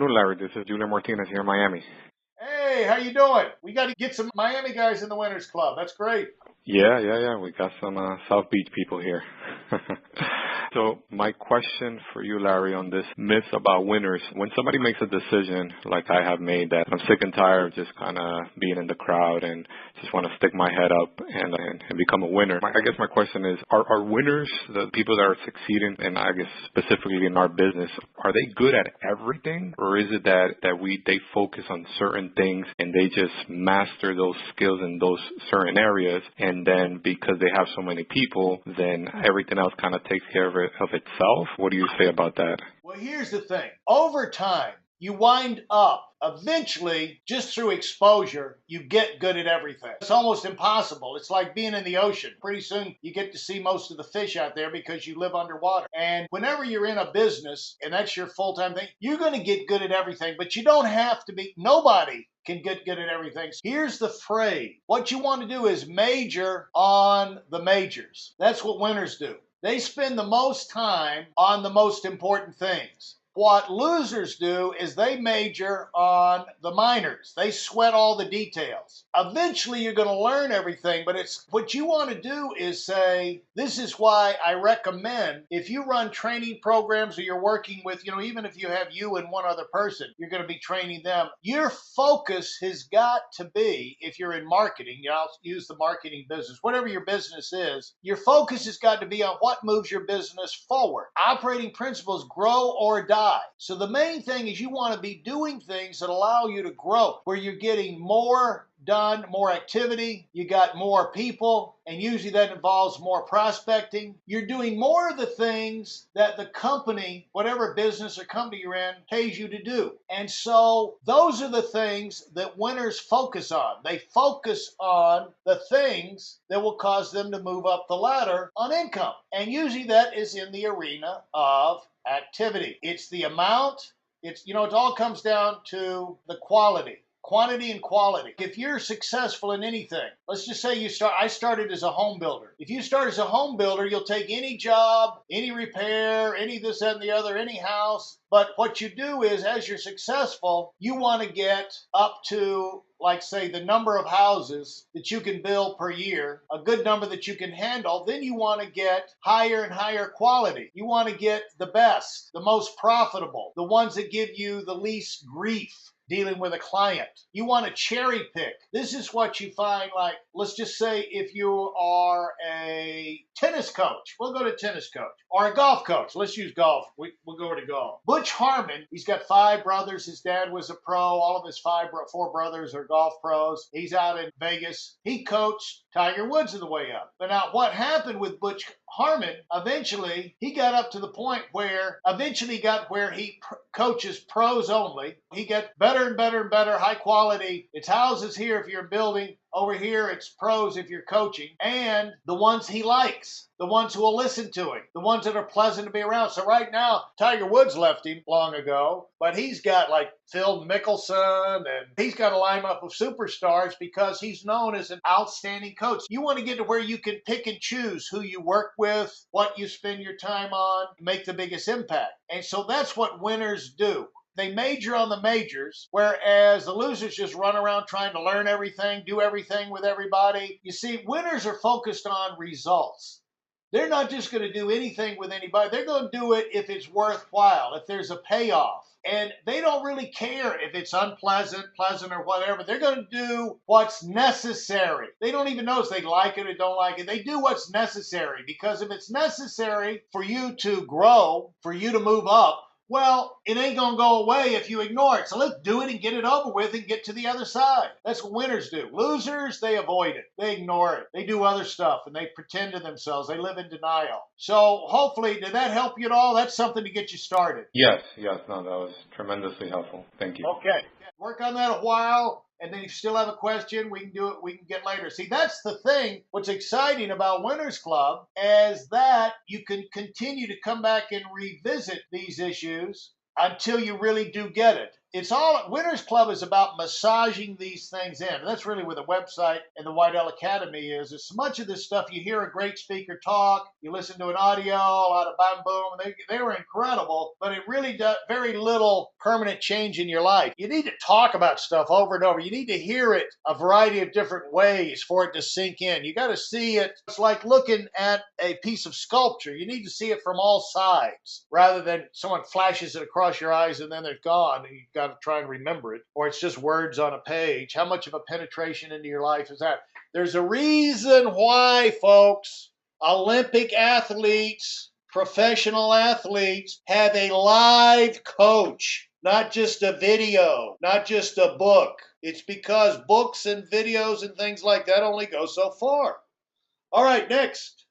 afternoon, Larry. This is Julian Martinez here in Miami. Hey, how you doing? We got to get some Miami guys in the Winners Club. That's great. Yeah. We got some South Beach people here. So my question for you, Larry, on this myth about winners, when somebody makes a decision like I have made that I'm sick and tired of just kind of being in the crowd and just want to stick my head up and become a winner, I guess my question is, are winners, the people that are succeeding, and I guess specifically in our business, are they good at everything? Or is it that they focus on certain things and they just master those skills in those certain areas, and then because they have so many people, then everything else kind of takes care of itself? What do you say about that? Well, here's the thing. Over time, you wind up eventually, just through exposure, you get good at everything. It's almost impossible. It's like being in the ocean. Pretty soon you get to see most of the fish out there because you live underwater. And whenever you're in a business and that's your full-time thing, you're going to get good at everything, but you don't have to be. Nobody can get good at everything. Here's the phrase. What you want to do is major on the majors. That's what winners do. They spend the most time on the most important things. What losers do is they major on the minors. They sweat all the details. Eventually, you're going to learn everything, but it's what you want to do is say, this is why I recommend if you run training programs or you're working with, even if you have you and one other person, you're going to be training them. Your focus has got to be, if you're in marketing, I'll use the marketing business, whatever your business is, your focus has got to be on what moves your business forward. Operating principles, grow or die. So the main thing is you want to be doing things that allow you to grow, where you're getting more done, more activity, you got more people, and usually that involves more prospecting. You're doing more of the things that the company, whatever business or company you're in, pays you to do. And so those are the things that winners focus on. They focus on the things that will cause them to move up the ladder on income. And usually that is in the arena of activity. It's the amount, it all comes down to the quality. Quantity and quality. If you're successful in anything, let's just say I started as a home builder. If you start as a home builder, you'll take any job, any repair, any this, that, and the other, any house. But what you do is, as you're successful, you want to get up to, like, say, the number of houses that you can build per year, a good number that you can handle. Then you want to get higher and higher quality. You want to get the best, the most profitable, the ones that give you the least grief dealing with a client. You want to cherry pick. This is what you find, like, let's just say if you are a tennis coach, we'll go to tennis coach, or a golf coach. Let's use golf. We'll go to golf. Butch Harmon, he's got 5 brothers. His dad was a pro. All of his 4 brothers are golf pros. He's out in Vegas. He coached Tiger Woods on the way up. But now what happened with Butch Harmon, eventually he got up to the point where he coaches pros only. He got better and better and better, high quality. It's houses here if you're building. Over here, it's pros if you're coaching. And the ones he likes, the ones who will listen to him, the ones that are pleasant to be around. So right now, Tiger Woods left him long ago, but he's got like Phil Mickelson, and he's got a lineup of superstars because he's known as an outstanding coach. You want to get to where you can pick and choose who you work with, what you spend your time on, make the biggest impact. And so that's what winners do. They major on the majors, whereas the losers just run around trying to learn everything, do everything with everybody. You see, winners are focused on results. They're not just going to do anything with anybody. They're going to do it if it's worthwhile, if there's a payoff. And they don't really care if it's unpleasant, pleasant, or whatever. They're going to do what's necessary. They don't even know if they like it or don't like it. They do what's necessary, because if it's necessary for you to grow, for you to move up, well, it ain't going to go away if you ignore it. So let's do it and get it over with and get to the other side. That's what winners do. Losers, they avoid it. They ignore it. They do other stuff and they pretend to themselves. They live in denial. So hopefully, did that help you at all? That's something to get you started. Yes. No, that was tremendously helpful. Thank you. Okay. Work on that a while. And then if you still have a question, we can do it. We can get later. See, that's the thing. What's exciting about Winners Club is that you can continue to come back and revisit these issues until you really do get it. it's all, Winners Club is about massaging these things in. And that's really where the website and the White L Academy is. It's much of this stuff, you hear a great speaker talk, you listen to an audio, a lot of bam boom, they were incredible, but it really does very little permanent change in your life. You need to talk about stuff over and over. You need to hear it a variety of different ways for it to sink in. You got to see it. It's like looking at a piece of sculpture. You need to see it from all sides rather than someone flashes it across your eyes and then they're gone and you've got to try and remember it, or it's just words on a page. How much of a penetration into your life is that? There's a reason why, folks, Olympic athletes, professional athletes have a live coach, not just a video, not just a book. It's because books and videos and things like that only go so far. All right, next.